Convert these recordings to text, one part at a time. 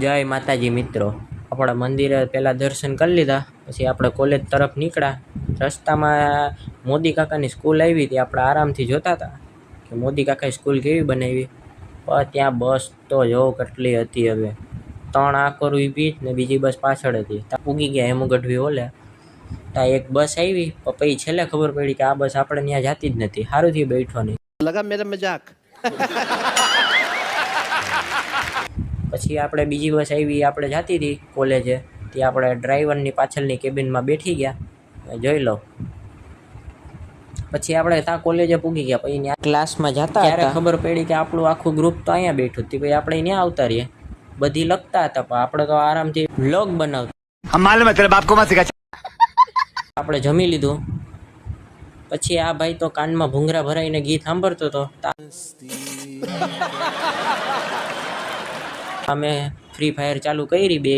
જય માતાજી મિત્રો, આપણા મંદિરે પહેલાં દર્શન કરી લીધા, પછી આપણે કોલેજ તરફ નીકળ્યા. રસ્તામાં મોદી કાકાની સ્કૂલ આવી હતી. આપણે આરામથી જોતા હતા કે મોદી કાકાએ સ્કૂલ કેવી બનાવી. પણ ત્યાં બસ તો જો કેટલી હતી. હવે 3 આકોર ઊભી ને બીજી બસ પાછળ હતી. ત્યાં પૂગી ગયા હેમુગઢવી ઓલે. ત્યાં એક બસ આવી, પછી છેલ્લે ખબર પડી કે આ બસ આપણે ત્યાં જાતી જ નથી. સારું થી બેઠો નહીં લગા મેરા મજાક. પછી આપણે બીજી બસ આવી, આપણે જતી હતી કોલેજે. ત્યાં આપણે ડ્રાઈવરની પાછળની કેબિનમાં બેઠી ગયા, જોઈ લો. પછી આપણે ત્યાં કોલેજે પૂગી ગયા. પછી ત્યાં ક્લાસમાં જતા ત્યારે ખબર પડી કે આપણું આખું ગ્રુપ તો અહીંયા બેઠું હતું. પછી આપણે ત્યાં આવતા રહીએ, બધી લખતા હતા, પણ આપણે તો આરામથી વ્લોગ બનાવતા. આપણે જમી લીધું, પછી આ ભાઈ તો કાનમાં ભૂંગરા ભરાઈને ગીત સાંભળતો હતો. અમે ફ્રી ફાયર ચાલુ કરી, બે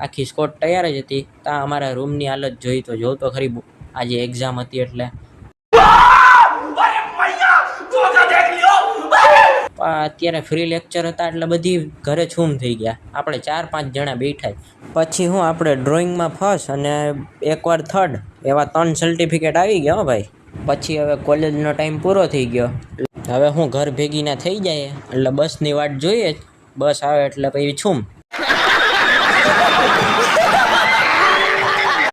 આખી સ્કોટ તૈયાર જ હતી. ત્યાં અમારા રૂમની હાલત જોઈ તો જોતો ખરી, આજે એક્ઝામ હતી એટલે. અત્યારે ફ્રી લેક્ચર હતા એટલે બધી ઘરે છૂમ થઈ ગયા. આપણે 4-5 જણા બેઠા. પછી હું આપણે ડ્રોઈંગમાં ફર્સ્ટ અને એકવાર થર્ડ, એવા 3 સર્ટિફિકેટ આવી ગયા ભાઈ. પછી હવે કોલેજનો ટાઈમ પૂરો થઈ ગયો. હવે હું ઘર ભેગીના થઈ જાય એટલે બસની વાટ જોઈએ જ. બસ આવે એટલે પછી છૂમ.